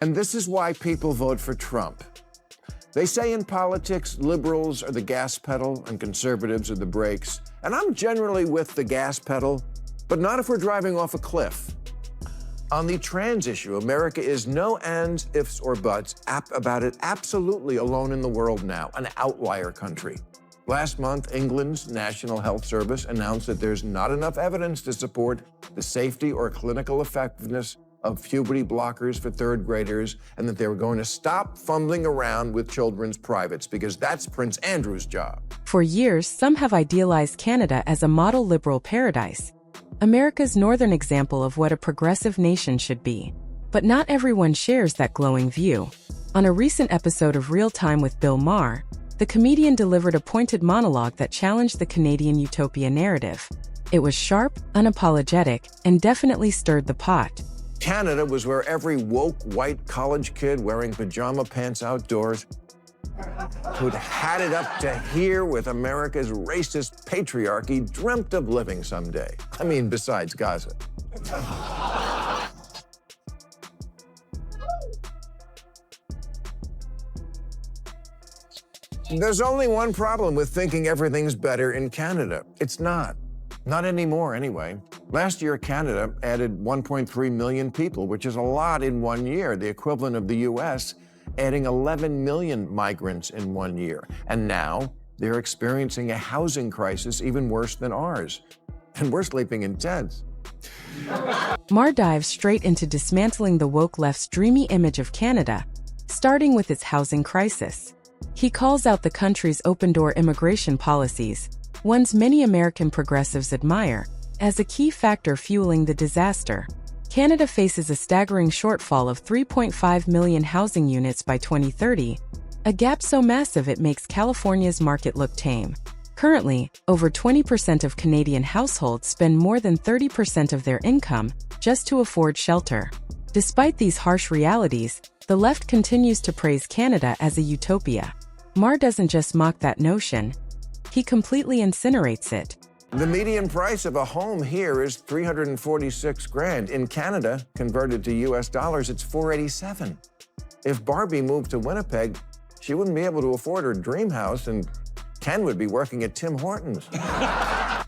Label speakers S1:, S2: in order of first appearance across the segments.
S1: And this is why people vote for Trump. They say in politics, liberals are the gas pedal and conservatives are the brakes. And I'm generally with the gas pedal, but not if we're driving off a cliff. On the trans issue, America is no ands, ifs, or buts about it, absolutely alone in the world now, an outlier country. Last month, England's National Health Service announced that there's not enough evidence to support the safety or clinical effectiveness of puberty blockers for third graders, and that they were going to stop fumbling around with children's privates, because that's Prince Andrew's job.
S2: For years, some have idealized Canada as a model liberal paradise, America's northern example of what a progressive nation should be. But not everyone shares that glowing view. On a recent episode of Real Time with Bill Maher, the comedian delivered a pointed monologue that challenged the Canadian utopia narrative. It was sharp, unapologetic, and definitely stirred the pot.
S1: Canada was where every woke white college kid wearing pajama pants outdoors who'd had it up to here with America's racist patriarchy dreamt of living someday. I mean, besides Gaza. There's only one problem with thinking everything's better in Canada. It's not. Not anymore, anyway. Last year, Canada added 1.3 million people, which is a lot in 1 year, the equivalent of the U.S. adding 11 million migrants in 1 year. And now they're experiencing a housing crisis even worse than ours. And we're sleeping in tents.
S2: Maher dives straight into dismantling the woke left's dreamy image of Canada, starting with its housing crisis. He calls out the country's open-door immigration policies, ones many American progressives admire, as a key factor fueling the disaster. Canada faces a staggering shortfall of 3.5 million housing units by 2030, a gap so massive it makes California's market look tame. Currently, over 20% of Canadian households spend more than 30% of their income just to afford shelter. Despite these harsh realities, the left continues to praise Canada as a utopia. Maher doesn't just mock that notion, he completely incinerates it.
S1: The median price of a home here is $346,000. In Canada, converted to US dollars, it's $487,000. If Barbie moved to Winnipeg, she wouldn't be able to afford her dream house, and Ken would be working at Tim Hortons.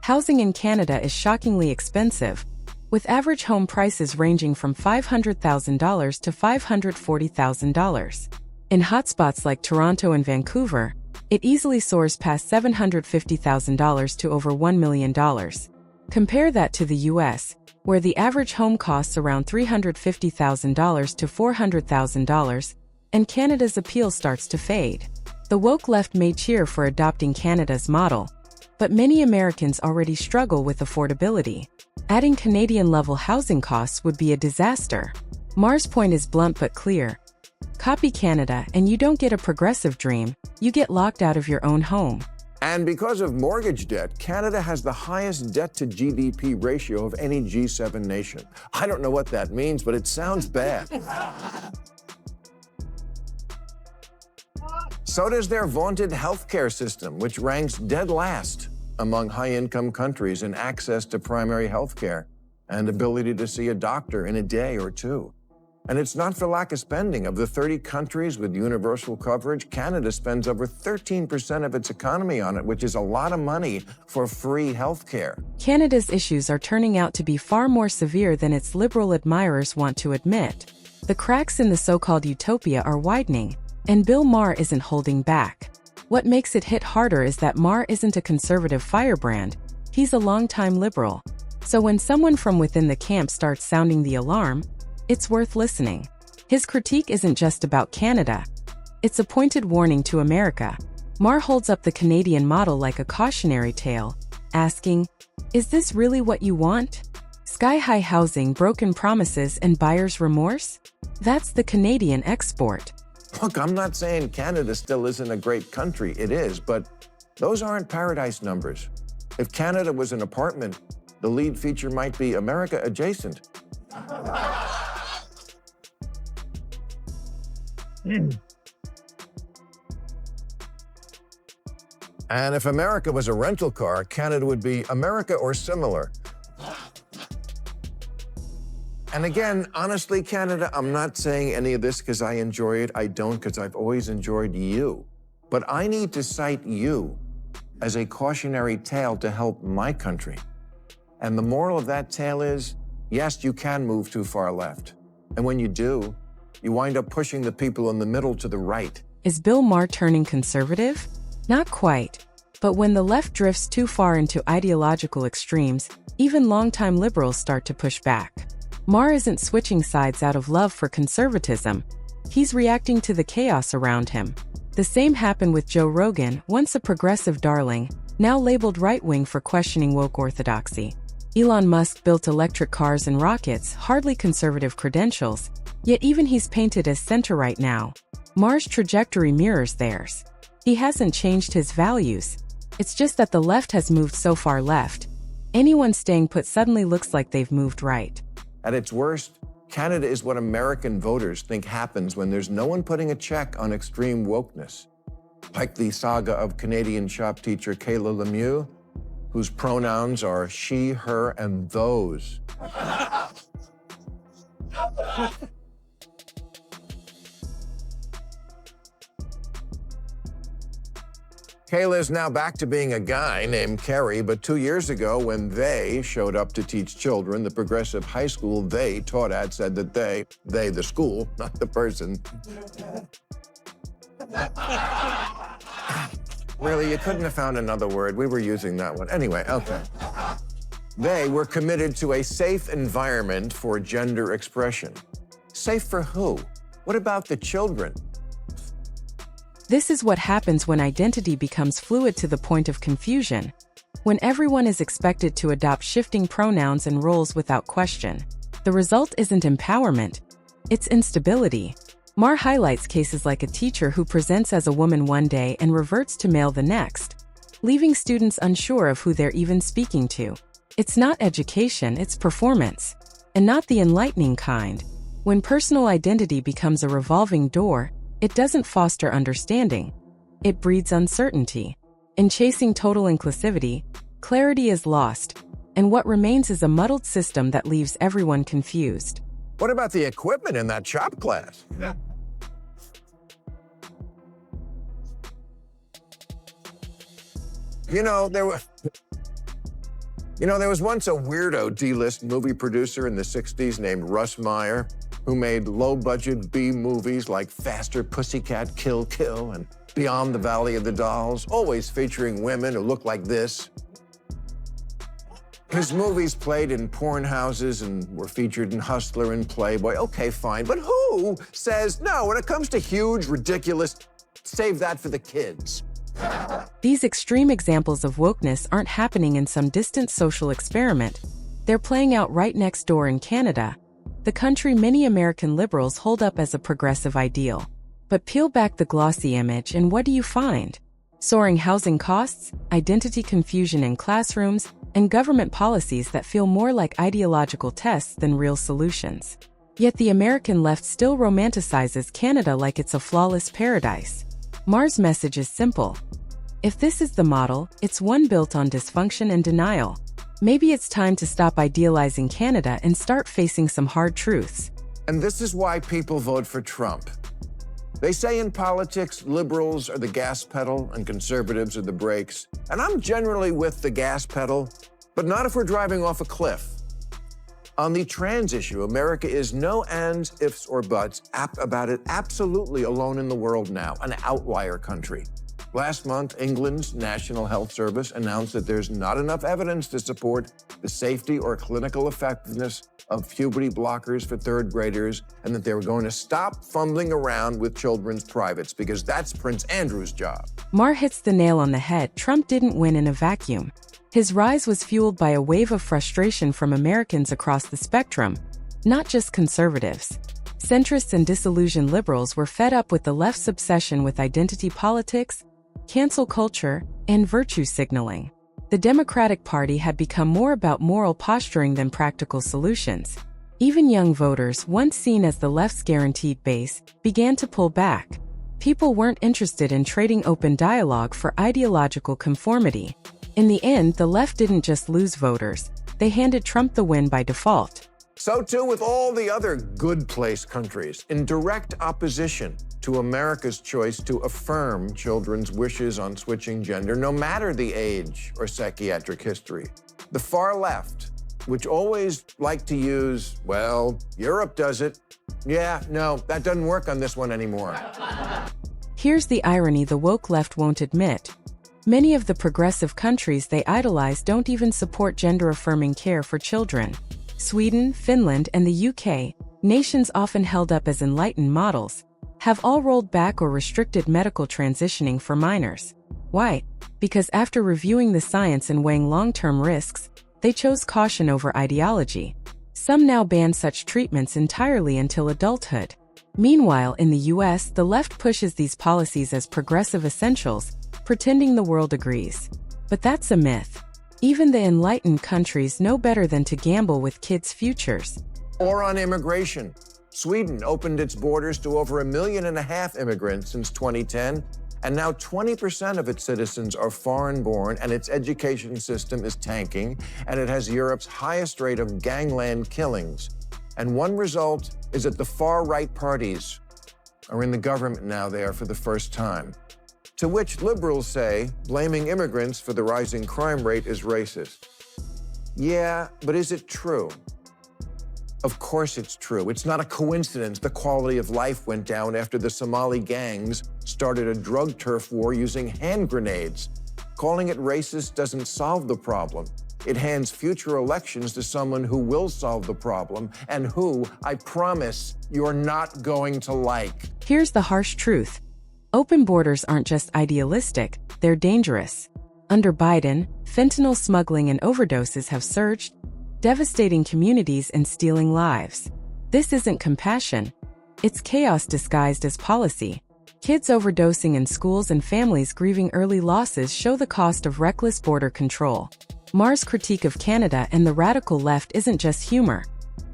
S2: Housing in Canada is shockingly expensive, with average home prices ranging from $500,000 to $540,000. In hotspots like Toronto and Vancouver, it easily soars past $750,000 to over $1 million. Compare that to the US, where the average home costs around $350,000 to $400,000, and Canada's appeal starts to fade. The woke left may cheer for adopting Canada's model, but many Americans already struggle with affordability. Adding Canadian-level housing costs would be a disaster. Maher's point is blunt but clear. Copy Canada and you don't get a progressive dream, you get locked out of your own home.
S1: And because of mortgage debt, Canada has the highest debt-to-GDP ratio of any G7 nation. I don't know what that means, but it sounds bad. So does their vaunted healthcare system, which ranks dead last among high-income countries in access to primary healthcare and ability to see a doctor in a day or two. And it's not for lack of spending. Of the 30 countries with universal coverage, Canada spends over 13% of its economy on it, which is a lot of money for free healthcare.
S2: Canada's issues are turning out to be far more severe than its liberal admirers want to admit. The cracks in the so-called utopia are widening, and Bill Maher isn't holding back. What makes it hit harder is that Maher isn't a conservative firebrand, he's a longtime liberal. So when someone from within the camp starts sounding the alarm, it's worth listening. His critique isn't just about Canada. It's a pointed warning to America. Maher holds up the Canadian model like a cautionary tale, asking, is this really what you want? Sky-high housing, broken promises, and buyer's remorse? That's the Canadian export.
S1: Look, I'm not saying Canada still isn't a great country. It is, but those aren't paradise numbers. If Canada was an apartment, the lead feature might be America adjacent. And if America was a rental car, Canada would be America or similar. And again, honestly, Canada, I'm not saying any of this because I enjoy it. I don't, because I've always enjoyed you. But I need to cite you as a cautionary tale to help my country. And the moral of that tale is, yes, you can move too far left. And when you do, you wind up pushing the people in the middle to the right.
S2: Is Bill Maher turning conservative? Not quite. But when the left drifts too far into ideological extremes, even longtime liberals start to push back. Maher isn't switching sides out of love for conservatism. He's reacting to the chaos around him. The same happened with Joe Rogan, once a progressive darling, now labeled right-wing for questioning woke orthodoxy. Elon Musk built electric cars and rockets, hardly conservative credentials, yet even he's painted as center-right now. Maher's trajectory mirrors theirs. He hasn't changed his values. It's just that the left has moved so far left. Anyone staying put suddenly looks like they've moved right.
S1: At its worst, Canada is what American voters think happens when there's no one putting a check on extreme wokeness. Like the saga of Canadian shop teacher Kayla Lemieux, whose pronouns are she, her, and those. Kayla is now back to being a guy named Kerry, but 2 years ago, when they showed up to teach children, the progressive high school they taught at said that they, the school, not the person. Really, you couldn't have found another word. We were using that one. Anyway, okay. They were committed to a safe environment for gender expression. Safe for who? What about the children?
S2: This is what happens when identity becomes fluid to the point of confusion. When everyone is expected to adopt shifting pronouns and roles without question. The result isn't empowerment, it's instability. Maher highlights cases like a teacher who presents as a woman one day and reverts to male the next, leaving students unsure of who they're even speaking to. It's not education, it's performance. And not the enlightening kind. When personal identity becomes a revolving door, it doesn't foster understanding. It breeds uncertainty. In chasing total inclusivity, clarity is lost, and what remains is a muddled system that leaves everyone confused.
S1: What about the equipment in that shop class? You know, there was once a weirdo D-list movie producer in the 60s named Russ Meyer, who made low-budget B movies like Faster Pussycat Kill Kill and Beyond the Valley of the Dolls, always featuring women who look like this. His movies played in porn houses and were featured in Hustler and Playboy. Okay, fine, but who says, no, when it comes to huge, ridiculous, save that for the kids?
S2: These extreme examples of wokeness aren't happening in some distant social experiment. They're playing out right next door in Canada, the country many American liberals hold up as a progressive ideal. But peel back the glossy image and what do you find? Soaring housing costs, identity confusion in classrooms, and government policies that feel more like ideological tests than real solutions. Yet the American left still romanticizes Canada like it's a flawless paradise. Maher's message is simple. If this is the model, it's one built on dysfunction and denial. Maybe it's time to stop idealizing Canada and start facing some hard truths.
S1: And this is why people vote for Trump. They say in politics, liberals are the gas pedal and conservatives are the brakes. And I'm generally with the gas pedal, but not if we're driving off a cliff. On the trans issue, America is no ands, ifs, or buts about it, absolutely alone in the world now, an outlier country. Last month, England's National Health Service announced that there's not enough evidence to support the safety or clinical effectiveness of puberty blockers for third graders, and that they were going to stop fumbling around with children's privates because that's Prince Andrew's job.
S2: Maher hits the nail on the head. Trump didn't win in a vacuum. His rise was fueled by a wave of frustration from Americans across the spectrum, not just conservatives. Centrists and disillusioned liberals were fed up with the left's obsession with identity politics, cancel culture, and virtue signaling. The Democratic Party had become more about moral posturing than practical solutions. Even young voters, once seen as the left's guaranteed base, began to pull back. People weren't interested in trading open dialogue for ideological conformity. In the end, the left didn't just lose voters, they handed Trump the win by default.
S1: So too with all the other good place countries, in direct opposition to America's choice to affirm children's wishes on switching gender, no matter the age or psychiatric history. The far left, which always like to use, well, Europe does it. Yeah, no, that doesn't work on this one anymore.
S2: Here's the irony the woke left won't admit. Many of the progressive countries they idolize don't even support gender-affirming care for children. Sweden, Finland, and the UK, nations often held up as enlightened models, have all rolled back or restricted medical transitioning for minors. Why? Because after reviewing the science and weighing long-term risks, they chose caution over ideology. Some now ban such treatments entirely until adulthood. Meanwhile, in the US, the left pushes these policies as progressive essentials, pretending the world agrees. But that's a myth. Even the enlightened countries know better than to gamble with kids' futures.
S1: Or on immigration. Sweden opened its borders to over 1.5 million immigrants since 2010, and now 20% of its citizens are foreign-born, and its education system is tanking, and it has Europe's highest rate of gangland killings. And one result is that the far-right parties are in the government now there for the first time. To which liberals say blaming immigrants for the rising crime rate is racist. Yeah, but is it true? Of course it's true. It's not a coincidence the quality of life went down after the Somali gangs started a drug turf war using hand grenades. Calling it racist doesn't solve the problem. It hands future elections to someone who will solve the problem and who, I promise, you're not going to like.
S2: Here's the harsh truth. Open borders aren't just idealistic, they're dangerous. Under Biden, fentanyl smuggling and overdoses have surged, devastating communities and stealing lives. This isn't compassion. It's chaos disguised as policy. Kids overdosing in schools and families grieving early losses show the cost of reckless border control. Maher's critique of Canada and the radical left isn't just humor.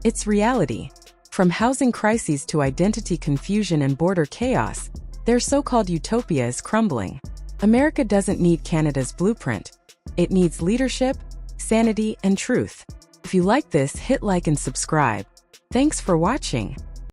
S2: It's reality. From housing crises to identity confusion and border chaos, their so-called utopia is crumbling. America doesn't need Canada's blueprint. It needs leadership, sanity, and truth. If you like this, hit like and subscribe. Thanks for watching.